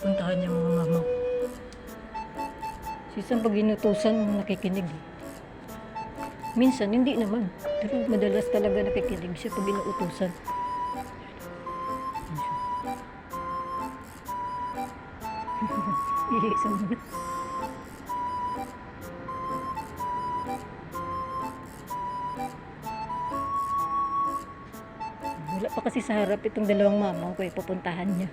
pupuntahan niya mga mama. Isang pag inutusan, nakikinig. Minsan, hindi naman. Pero madalas talaga nakikinig siya pag inuutusan. Iisa mo na. Wala pa kasi sa harap itong dalawang mama ko, pupuntahan niya.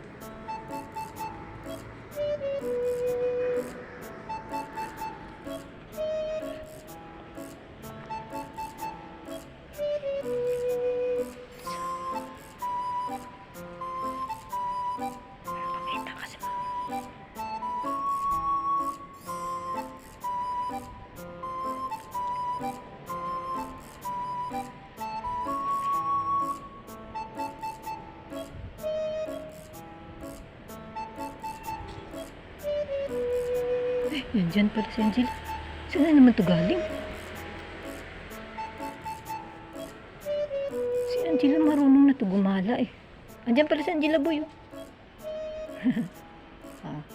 Pakita kasi. Yan dyan pala si Angela. Saan na naman ito galing? Si Angela marunong na ito gumala eh. Andyan pala si Angela boy.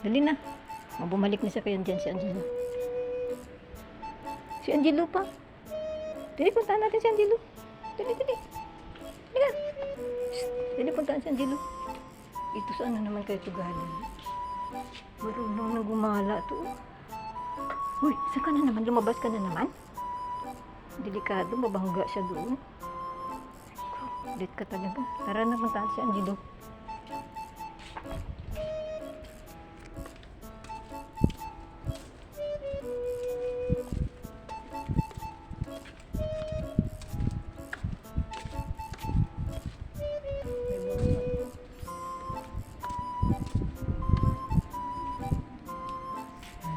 Dali na. Bumalik na siya kayo dyan si Angelo. Si Angelo pa. Dali, puntahan natin si Angelo. Dali. Dali ka. Dali, puntahan si Angelo. Ito saan na naman kayo ito galing? Marunong na gumala ito. Uy, saan ka na naman? Lumabas ka na naman? Delikado, mabangga siya doon. Ulit ka talaga. Tara na, puntahan si Angelo.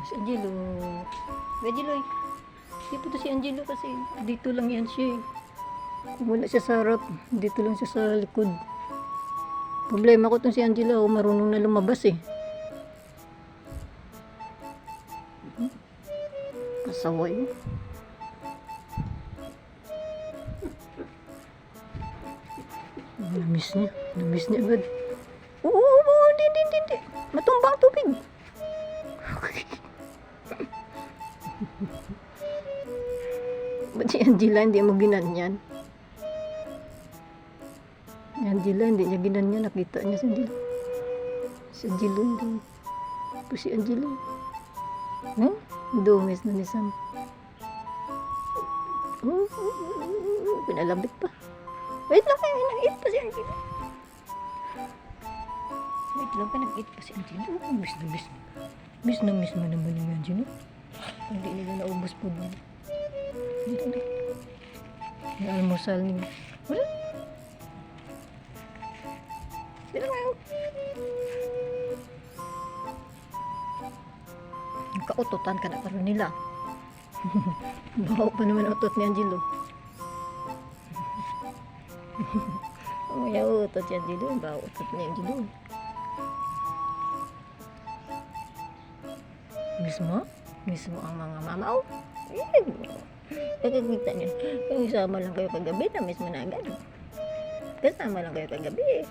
Si Angelo. Angelo, dito to si Angelo kasi dito lang yan siya. Kung wala siya sa harap, dito lang siya sa likod. Problema ko tong si Angelo, marunong na lumabas eh. Pasaway. Namiss niya agad. Oo, hindi. Matumbang tubig. Ba't si Angela hindi mo ginanyan? Si Angela hindi niya ginanyan. Nakita niya si Angela. Si Angela hindi. Po si Angela. Dungis na ni Sam. Pinalabit pa. Wait lang, nag-eat pa si Angela. Wait lang, nag-eat pa si Angela. Miss na mo naman yung Angela. Hindi nila naubos po doon. Dito. Yung almusal niya. Wala. Dito nga yun. Kaututan ka na karoon nila. Baho pa naman utot ni Angelo. Umaya utot si Angelo. Baho utot ni Angelo. Miss mo ang mga mama. Oh. Nakikita niya. Kung isama lang kayo kagabi, na-miss mo na agad. Kasama lang kayo kagabi.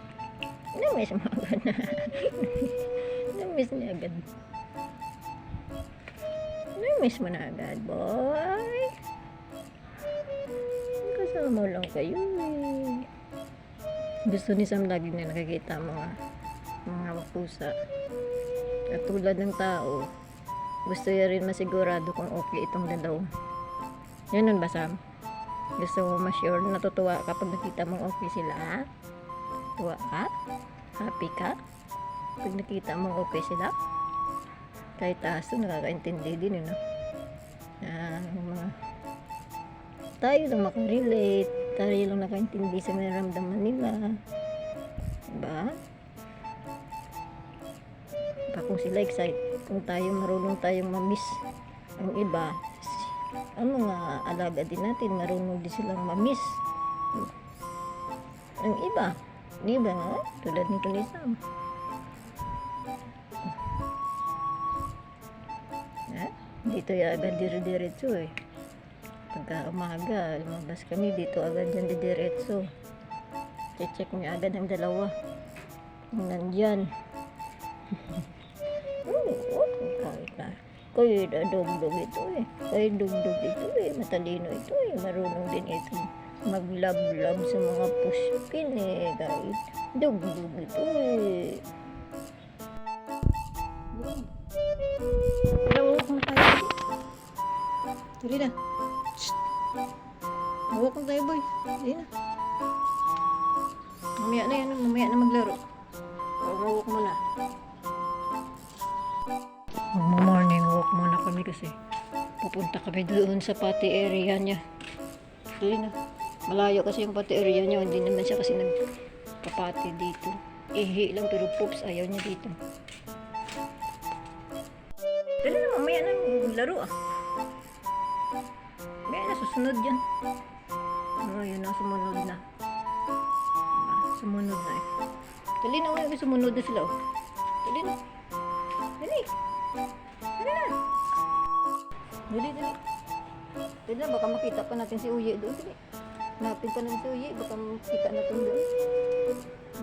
Na-miss mo agad na. Na-miss niya agad. Na-miss mo na agad, boy. Kasama lang kayo eh. Gusto ni Sam lagi na nakikita mga pusa. At tulad ng tao, gusto niya rin masigurado kung okay itong dalawa. Yan ba, Sam? Gusto mo ma-sure na natutuwa kapag nakita mong okay sila, ha? Tuwa ka? Happy ka? Pag nakita mong okay sila? Kahit aso, nakakaintindi din, no? Tayo lang makarelate. Tayo lang nakaintindi sa nararamdaman nila. Diba? Kung sila excited, kung tayo marunong tayong mamiss ang iba, ang mga alaga din natin marunong din silang mamiss ang iba, di ba nga? Tulad ni Sam. Dito yung agad dire-diretso eh. Pagka umaga, lumabas kami dito agad dyan diretso. Check niya agad ang dalawa. Nandyan. Kay dugdog ito eh. Kay dugdog ito eh. Matalino ito eh. Marunong din ito maglablab sa mga puspin eh. Kahit dugdog ito eh. Lawak mo tayo. Dali na. Lawak mo tayo boy. Dali na. Mamaya na yan. Mamaya na maglaro. Mawak mo na. Mag-morning walk muna kami kasi pupunta kami doon sa pati area niya. Dali na. Malayo kasi yung pati area niya. Hindi naman siya kasi nagpapati dito. Ihi lang pero poops ayaw niya dito. Dali na. Mamaya na maglaro ah. Mamaya na susunod yan. Oh, yun ang sumunod na. Sumunod na eh. Dali na. May sumunod na sila oh. Dali na. Dali. Dali na. Dali, dali. Dali na, baka makita pa natin si Uye doon. Dali. Hanapin pa natin si Uye. Baka makita natin doon.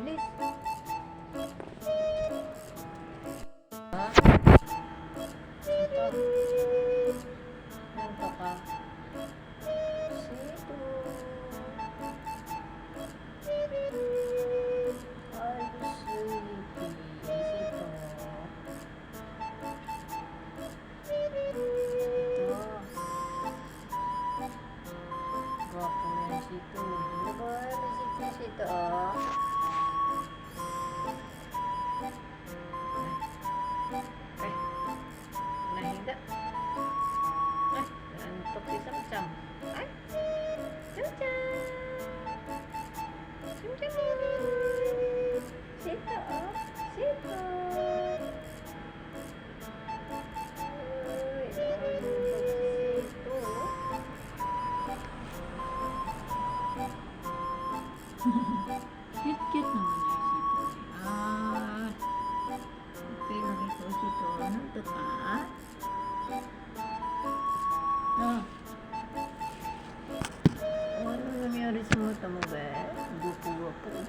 Bilis. Nanta ka. Sito. Ay, sweetie. Sito. Guwapo mo yan, Sito. Ano ba? Sito, ah. Ay, nahiga. Ay, nantok si Samsam. Ay, Samsam. Samsam. Sito, ah. Sito. Uy, nantok si Sito. Cute naman yung Sito. Ah, okay lang ito, Sito. Ano ito ka? Ah. Ano nangyari sa mata mo, be? Gupo-gupo.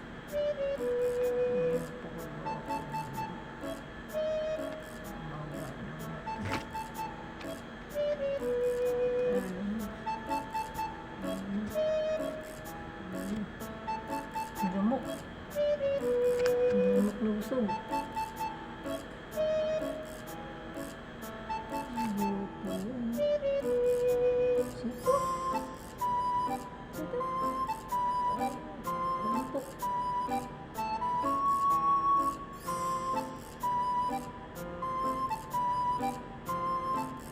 Gamok. Gamok na usog. Sito. Sito. Gamok.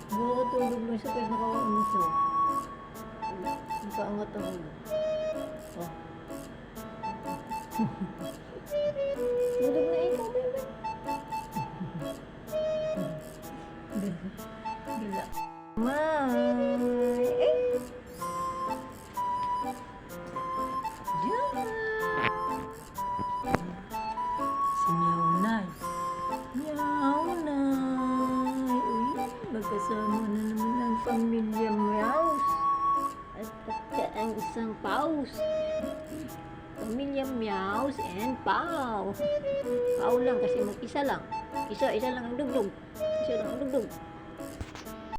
Nakakatulog mo siya kahit nakakausog. Nakaangat ang ulo. Oh. Tulog na ikaw, bebe. Bila. May. Eh. Diyan. Si Meownay. Meownay. Uy, magkasama na naman ang pamilya Meows. At pagka ang isang paus. Pamilya Meows and Pau. Pau lang kasi mag-isa lang. Isa lang ang dugdug. Isa lang ang dugdug.